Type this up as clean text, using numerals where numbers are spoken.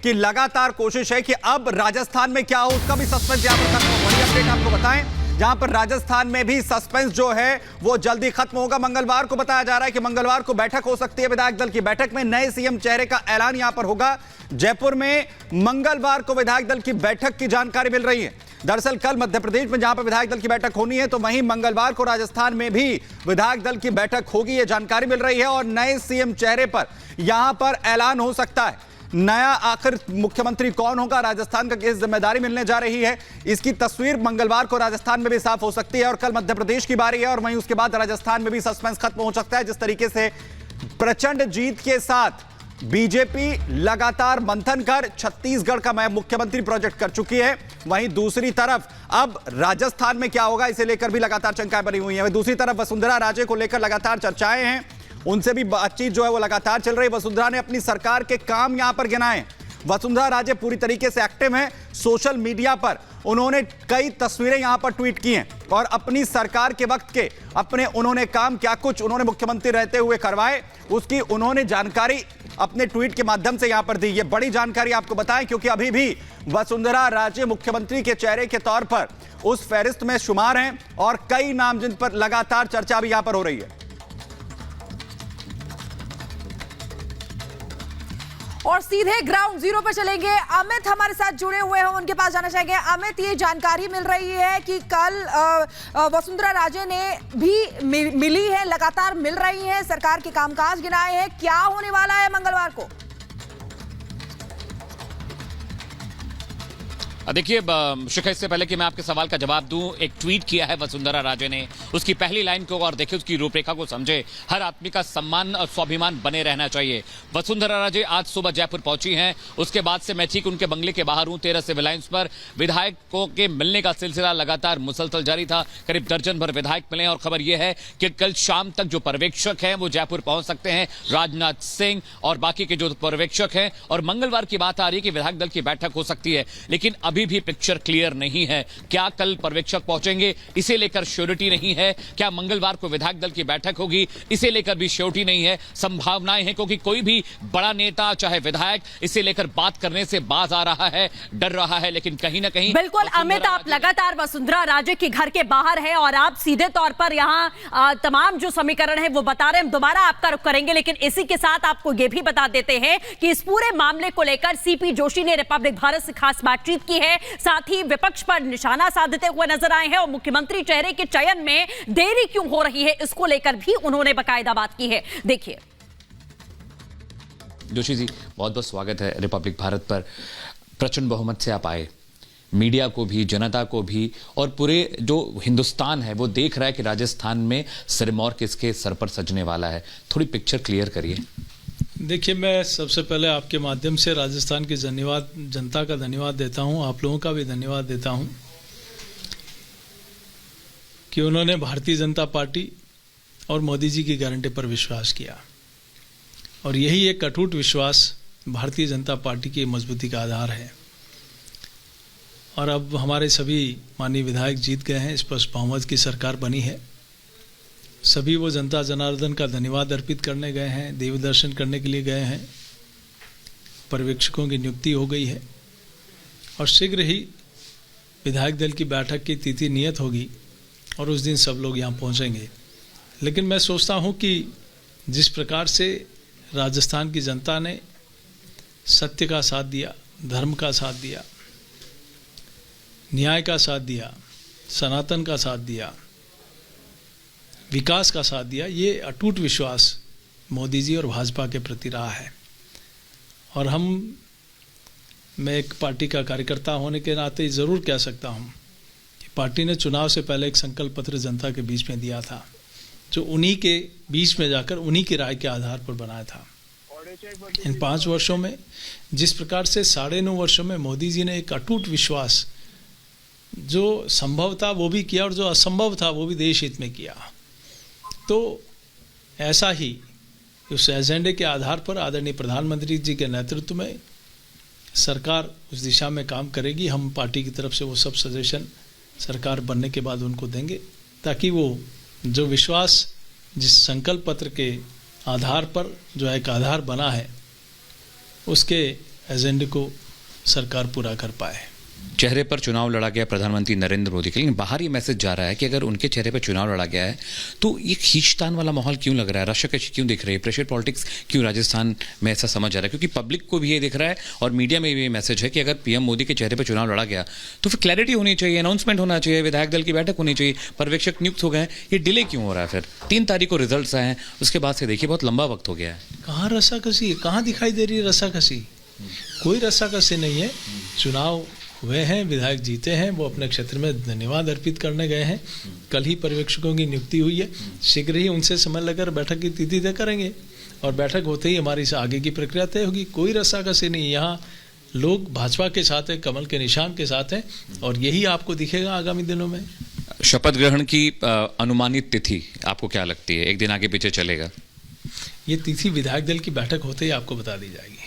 कि लगातार कोशिश है कि अब राजस्थान में क्या हो उसका भी सस्पेंस यहां पर खत्म हो। बड़ी अपडेट आपको बताएं, जहां पर राजस्थान में भी सस्पेंस जो है वो जल्दी खत्म होगा। मंगलवार को बताया जा रहा है कि मंगलवार को बैठक हो सकती है विधायक दल की। बैठक में नए सीएम चेहरे का ऐलान यहां पर होगा। जयपुर में मंगलवार को विधायक दल की बैठक की जानकारी मिल रही है। दरअसल कल मध्य प्रदेश में जहां पर विधायक दल की बैठक होनी है, तो वहीं मंगलवार को राजस्थान में भी विधायक दल की बैठक होगी, यह जानकारी मिल रही है। और नए सीएम चेहरे पर यहां पर ऐलान हो सकता है। नया आखिर मुख्यमंत्री कौन होगा, राजस्थान का किस जिम्मेदारी मिलने जा रही है, इसकी तस्वीर मंगलवार को राजस्थान में भी साफ हो सकती है। और कल मध्य प्रदेश की बारी है और वहीं उसके बाद राजस्थान में भी सस्पेंस खत्म हो सकता है। जिस तरीके से प्रचंड जीत के साथ बीजेपी लगातार मंथन कर छत्तीसगढ़ का मुख्यमंत्री प्रोजेक्ट कर चुकी है, वहीं दूसरी तरफ अब राजस्थान में क्या होगा इसे लेकर भी लगातार शंकाएं बनी हुई हैं। दूसरी तरफ वसुंधरा राजे को लेकर लगातार चर्चाएं हैं, उनसे भी बातचीत जो है वो लगातार चल रही है। वसुंधरा ने अपनी सरकार के काम यहां पर गिनाए। वसुंधरा राजे पूरी तरीके से एक्टिव हैं सोशल मीडिया पर। उन्होंने कई तस्वीरें यहां पर ट्वीट की हैं और अपनी सरकार के वक्त के उन्होंने काम क्या कुछ उन्होंने मुख्यमंत्री रहते हुए करवाए उसकी उन्होंने जानकारी अपने ट्वीट के माध्यम से यहां पर दी। ये बड़ी जानकारी आपको बताएं क्योंकि अभी भी वसुंधरा राजे मुख्यमंत्री के चेहरे के तौर पर उस फहरिस्त में शुमार हैं और कई नाम जिन पर लगातार चर्चा भी यहां पर हो रही है। और सीधे ग्राउंड जीरो पर चलेंगे। अमित हमारे साथ जुड़े हुए हैं, उनके पास जाना चाहेंगे। अमित, ये जानकारी मिल रही है कि कल वसुंधरा राजे ने भी मिली है, लगातार मिल रही है, सरकार के कामकाज गिनाए हैं। क्या होने वाला है मंगलवार को? देखिए शिखा, इससे पहले कि मैं आपके सवाल का जवाब दूं, एक ट्वीट किया है वसुंधरा राजे ने। उसकी पहली लाइन को और देखिए, उसकी रूपरेखा को समझे। हर आदमी का सम्मान और स्वाभिमान बने रहना चाहिए। वसुंधरा राजे आज सुबह जयपुर पहुंची हैं। उसके बाद से मैं ठीक उनके बंगले के बाहर हूं, 13 सिविल लाइंस पर। विधायकों के मिलने का सिलसिला लगातार मुसलसल जारी था। करीब दर्जन भर विधायक मिले और खबर यह है कि कल शाम तक जो पर्यवेक्षक हैं वो जयपुर पहुंच सकते हैं, राजनाथ सिंह और बाकी के जो पर्यवेक्षक हैं। और मंगलवार की बात आ रही है कि विधायक दल की बैठक हो सकती है, लेकिन अभी भी पिक्चर क्लियर नहीं है। क्या कल पर्यवेक्षक पहुंचेंगे, इसे लेकर श्योरिटी नहीं है। क्या मंगलवार को विधायक दल की बैठक होगी, इसे लेकर भी श्योरिटी नहीं है। संभावनाएं हैं क्योंकि कोई भी बड़ा नेता चाहे विधायक इसे लेकर बात करने से बाज आ रहा है, डर रहा है। लेकिन कहीं ना कहीं बिल्कुल अमित, आप लगातार वसुंधरा राजे के घर के बाहर है और आप सीधे तौर पर यहाँ तमाम जो समीकरण है वो बता रहे हैं। हम दोबारा आपका रुख करेंगे, लेकिन इसी के साथ आपको ये भी बता देते हैं कि इस पूरे मामले को लेकर सीपी जोशी ने रिपब्लिक भारत से खास बातचीत की है। साथ ही विपक्ष पर निशाना साधते हुए नजर आए हैं और मुख्यमंत्री चेहरे के चयन में देरी क्यों हो रही है इसको लेकर भी उन्होंने बाकायदा बात की है। देखिए जोशी जी, बहुत बहुत स्वागत है रिपब्लिक भारत पर। प्रचंड बहुमत से आप आए। मीडिया को भी, जनता को भी और पूरे जो हिंदुस्तान है वो देख रहा है कि राजस्थान में सिरमौर किसके सर पर सजने वाला है। थोड़ी पिक्चर क्लियर करिए। देखिए, मैं सबसे पहले आपके माध्यम से राजस्थान की जनता का धन्यवाद देता हूं, आप लोगों का भी धन्यवाद देता हूं कि उन्होंने भारतीय जनता पार्टी और मोदी जी की गारंटी पर विश्वास किया। और यही एक अटूट विश्वास भारतीय जनता पार्टी की मजबूती का आधार है। और अब हमारे सभी माननीय विधायक जीत गए हैं, स्पष्ट बहुमत की सरकार बनी है। सभी वो जनता जनार्दन का धन्यवाद अर्पित करने गए हैं, देव दर्शन करने के लिए गए हैं। पर्यवेक्षकों की नियुक्ति हो गई है और शीघ्र ही विधायक दल की बैठक की तिथि नियत होगी और उस दिन सब लोग यहाँ पहुँचेंगे। लेकिन मैं सोचता हूँ कि जिस प्रकार से राजस्थान की जनता ने सत्य का साथ दिया, धर्म का साथ दिया, न्याय का साथ दिया, सनातन का साथ दिया, विकास का साथ दिया, ये अटूट विश्वास मोदी जी और भाजपा के प्रति रहा है। और मैं एक पार्टी का कार्यकर्ता होने के नाते ज़रूर कह सकता हूँ कि पार्टी ने चुनाव से पहले एक संकल्प पत्र जनता के बीच में दिया था, जो उन्हीं के बीच में जाकर उन्हीं की राय के आधार पर बनाया था। इन 5 वर्षों में जिस प्रकार से 9.5 वर्षों में मोदी जी ने एक अटूट विश्वास, जो संभव था वो भी किया और जो असंभव था वो भी देश हित में किया। तो ऐसा ही उस एजेंडे के आधार पर आदरणीय प्रधानमंत्री जी के नेतृत्व में सरकार उस दिशा में काम करेगी। हम पार्टी की तरफ से वो सब सजेशन सरकार बनने के बाद उनको देंगे, ताकि वो जो विश्वास जिस संकल्प पत्र के आधार पर जो एक आधार बना है, उसके एजेंडे को सरकार पूरा कर पाए। चेहरे पर चुनाव लड़ा गया प्रधानमंत्री नरेंद्र मोदी के, लेकिन बाहर ये मैसेज जा रहा है कि अगर उनके चेहरे पर चुनाव लड़ा गया है तो ये खींचतान वाला माहौल क्यों लग रहा है, रश्कशी क्यों दिख रही है, प्रेशर पॉलिटिक्स क्यों राजस्थान में ऐसा समझ आ रहा है? क्योंकि पब्लिक को भी ये दिख रहा है और मीडिया में भी ये मैसेज है कि अगर पीएम मोदी के चेहरे पर चुनाव लड़ा गया तो फिर क्लैरिटी होनी चाहिए, अनाउंसमेंट होना चाहिए, विधायक दल की बैठक होनी चाहिए, पर्यवेक्षक नियुक्त हो गए, ये डिले क्यों हो रहा है? फिर 3 तारीख को रिजल्ट आए हैं, उसके बाद से देखिए बहुत लंबा वक्त हो गया है। कहाँ रस्साकसी, कहाँ दिखाई दे रही है रस्साकसी? कोई रस्साकसी नहीं है। चुनाव हुए हैं, विधायक जीते हैं, वो अपने क्षेत्र में धन्यवाद अर्पित करने गए हैं। कल ही पर्यवेक्षकों की नियुक्ति हुई है, शीघ्र ही उनसे समय लेकर बैठक की तिथि तय करेंगे और बैठक होते ही हमारी आगे की प्रक्रिया तय होगी। कोई रस्साकसी नहीं, यहाँ लोग भाजपा के साथ हैं, कमल के निशान के साथ हैं और यही आपको दिखेगा आगामी दिनों में। शपथ ग्रहण की अनुमानित तिथि आपको क्या लगती है, एक दिन आगे पीछे चलेगा? ये तिथि विधायक दल की बैठक होते ही आपको बता दी जाएगी।